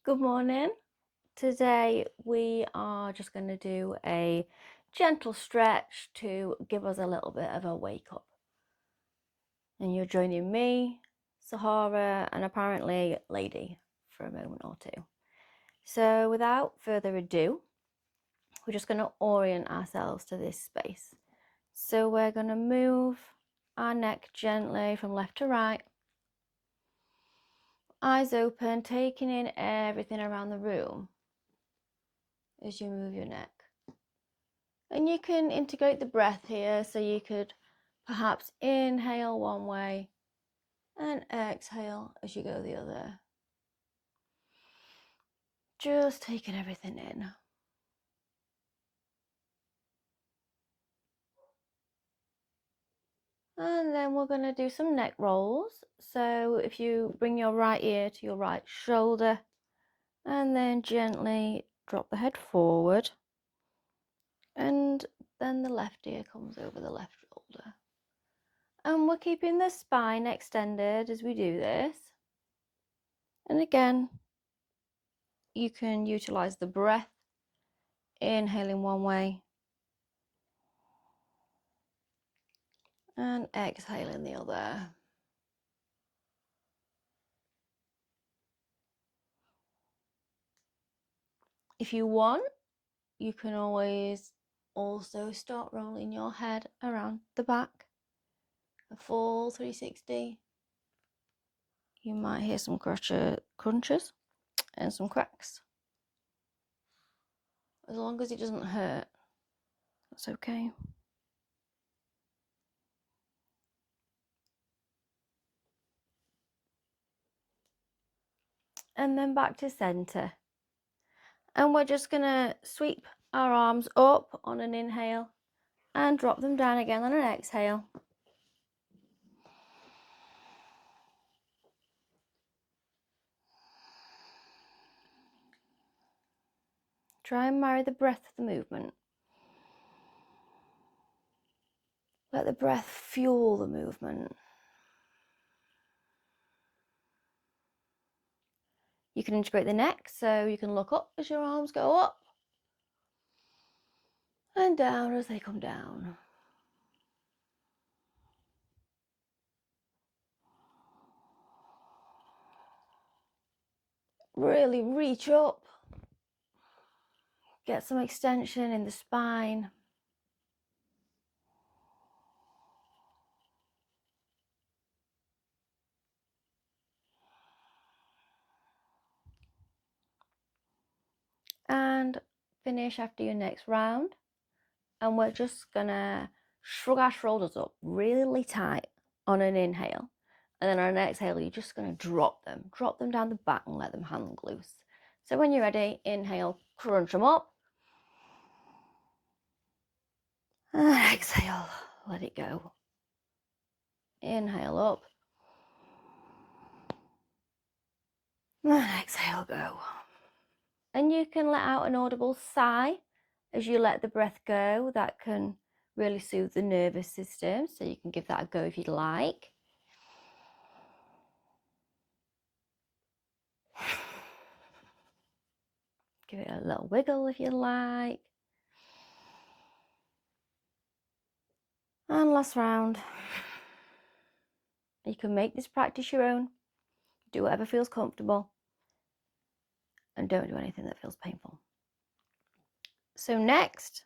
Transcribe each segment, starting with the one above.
Good morning. Today we are just going to do a gentle stretch to give us a little bit of a wake up. And you're joining me, Sahara, and apparently Lady for a moment or two. So without further ado, we're just going to orient ourselves to this space. So we're going to move our neck gently from left to right. Eyes open, taking in everything around the room as you move your neck. And you can integrate the breath here, so you could perhaps inhale one way and exhale as you go the other. Just taking everything in. And then we're going to do some neck rolls. So if you bring your right ear to your right shoulder and then gently drop the head forward, and then the left ear comes over the left shoulder. And we're keeping the spine extended as we do this. And again, you can utilize the breath, inhaling one way and exhaling the other. If you want, you can always also start rolling your head around the back, a full 360. You might hear some crunches and some cracks. As long as it doesn't hurt, that's okay. And then back to center. And we're just gonna sweep our arms up on an inhale and drop them down again on an exhale. Try and marry the breath to the movement. Let the breath fuel the movement. You can integrate the neck, so you can look up as your arms go up and down as they come down. Really reach up. Get some extension in the spine. And finish after your next round. And we're just gonna shrug our shoulders up really tight on an inhale. And then on an exhale, you're just gonna drop them down the back and let them hang loose. So when you're ready, inhale, crunch them up. And exhale, let it go. Inhale up. And exhale, go. And you can let out an audible sigh as you let the breath go. That can really soothe the nervous system, so you can give that a go if you'd like. Give it a little wiggle if you like. And last round. You can make this practice your own. Do whatever feels comfortable. And don't do anything that feels painful. So next,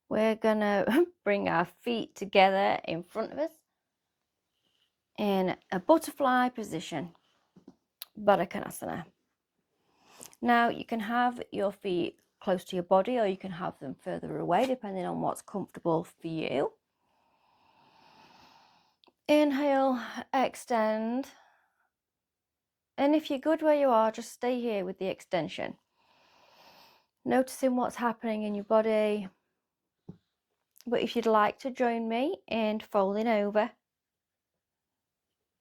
we're gonna bring our feet together in front of us in a butterfly position, Baddha Konasana. Now you can have your feet close to your body, or you can have them further away, depending on what's comfortable for you. Inhale, extend. And if you're good where you are, just stay here with the extension. Noticing what's happening in your body. But if you'd like to join me in folding over,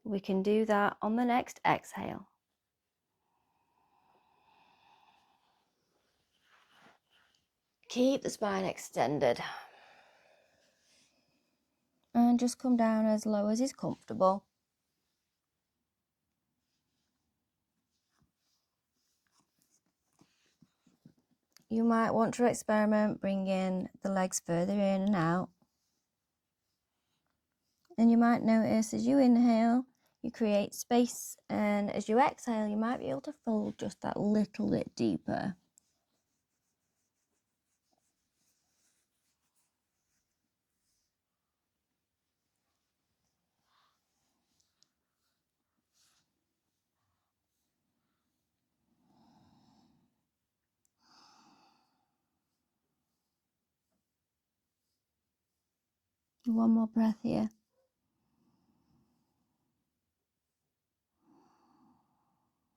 we can do that on the next exhale. Keep the spine extended. And just come down as low as is comfortable. you might want to experiment bringing the legs further in and out. And you might notice as you inhale, you create space, and as you exhale, you might be able to fold just that little bit deeper. One more breath here.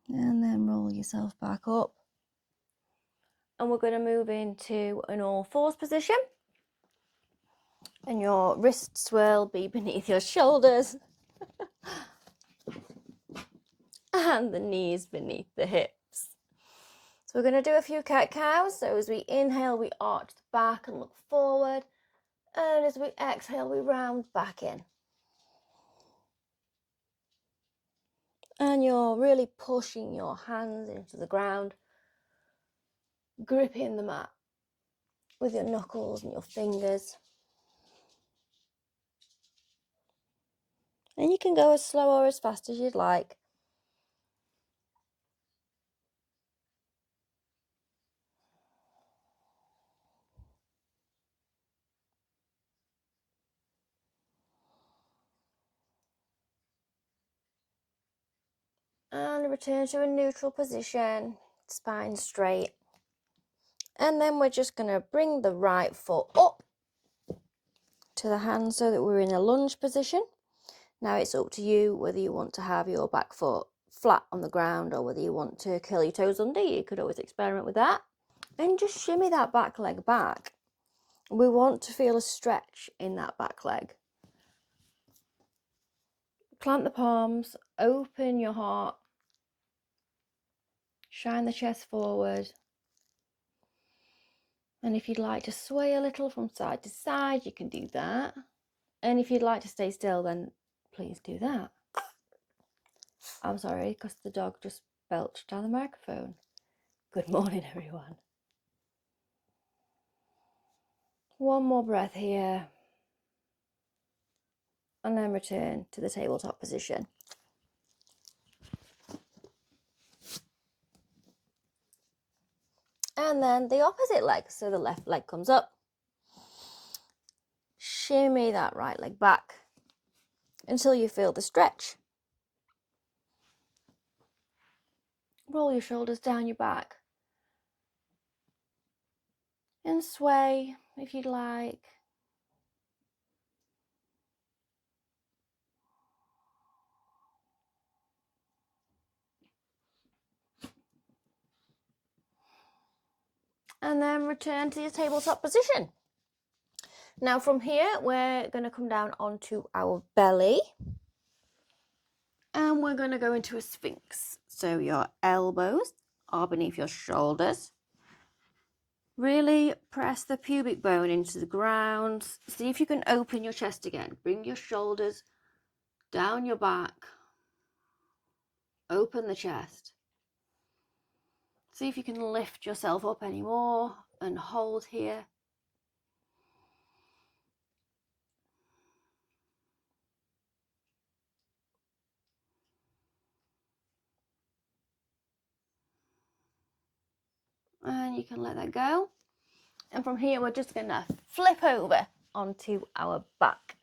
And then roll yourself back up. And we're going to move into an all fours position. And your wrists will be beneath your shoulders. And the knees beneath the hips. So we're going to do a few cat-cows. So as we inhale, we arch the back and look forward. And as we exhale, we round back in. And you're really pushing your hands into the ground, gripping the mat with your knuckles and your fingers. And you can go as slow or as fast as you'd like. And return to a neutral position, spine straight. And then we're just going to bring the right foot up to the hand so that we're in a lunge position. Now it's up to you whether you want to have your back foot flat on the ground or whether you want to curl your toes under. You could always experiment with that. And just shimmy that back leg back. We want to feel a stretch in that back leg. Plant the palms, open your heart, shine the chest forward. And if you'd like to sway a little from side to side, you can do that. And if you'd like to stay still, then please do that. I'm sorry, because the dog just belched down the microphone. Good morning, everyone. One more breath here. And then return to the tabletop position. And then the opposite leg. So the left leg comes up. Shimmy that right leg back until you feel the stretch. Roll your shoulders down your back. And sway if you'd like. And then return to your tabletop position. Now from here, we're going to come down onto our belly. And we're going to go into a sphinx. So your elbows are beneath your shoulders. Really press the pubic bone into the ground. See if you can open your chest again. Bring your shoulders down your back. Open the chest. See if you can lift yourself up anymore and hold here. And you can let that go. And from here, we're just going to flip over onto our back.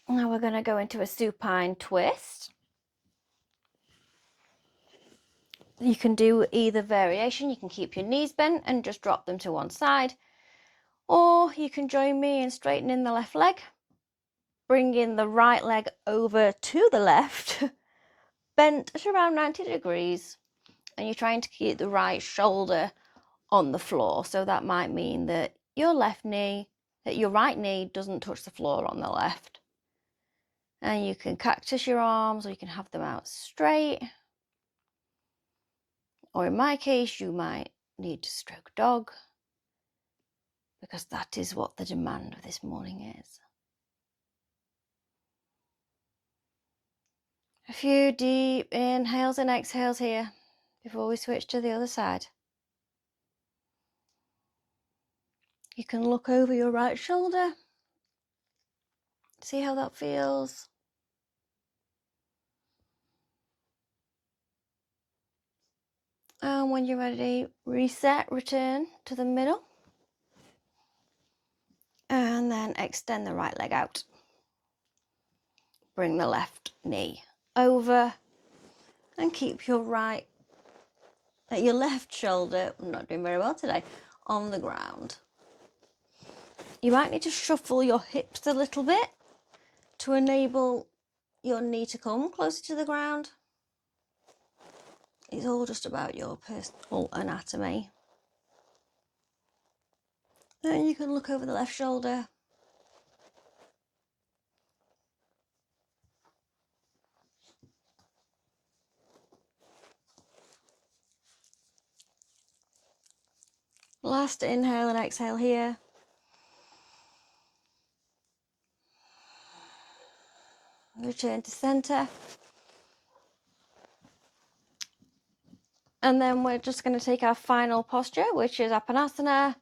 Now we're going to go into a supine twist. You can do either variation. You can keep your knees bent and just drop them to one side. Or you can join me in straightening the left leg. Bringing the right leg over to the left. Bent at around 90 degrees. And you're trying to keep the right shoulder on the floor. So that might mean that your right knee doesn't touch the floor on the left. And you can cactus your arms or you can have them out straight. Or in my case, you might need to stroke dog, because that is what the demand of this morning is. few deep inhales and exhales here before we switch to the other side. You can look over your right shoulder, see how that feels. And when you're ready, reset, return to the middle. And then extend the right leg out. Bring the left knee over and keep your left shoulder, I'm not doing very well today, on the ground. You might need to shuffle your hips a little bit to enable your knee to come closer to the ground. It's all just about your personal anatomy. Then you can look over the left shoulder. Last inhale and exhale here. Return to center. And then we're just going to take our final posture, which is Apanasana,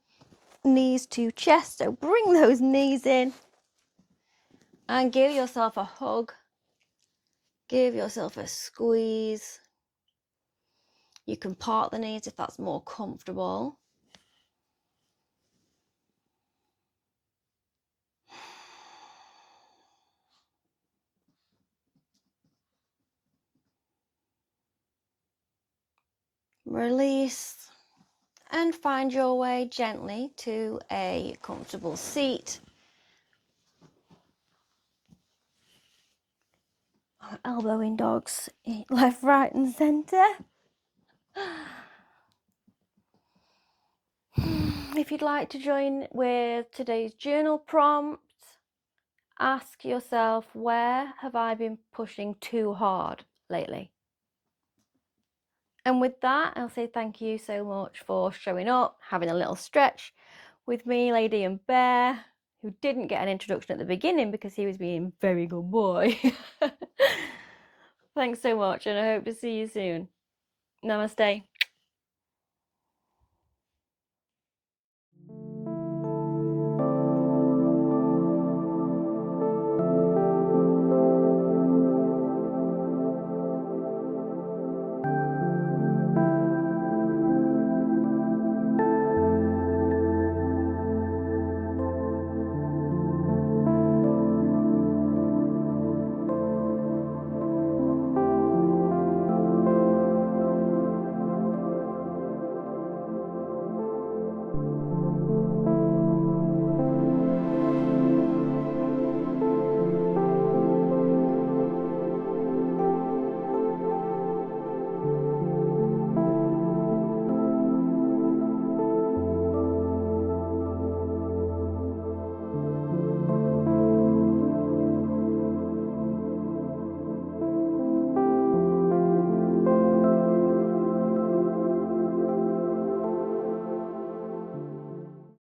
knees to chest. So bring those knees in and give yourself a hug. Give yourself a squeeze. You can part the knees if that's more comfortable. Release and find your way gently to a comfortable seat. Elbowing dogs, left, right and centre. If you'd like to join with today's journal prompt, ask yourself, where have I been pushing too hard lately? And with that, I'll say thank you so much for showing up, having a little stretch with me, Lady and Bear, who didn't get an introduction at the beginning because he was being a very good boy. Thanks so much, and I hope to see you soon. Namaste.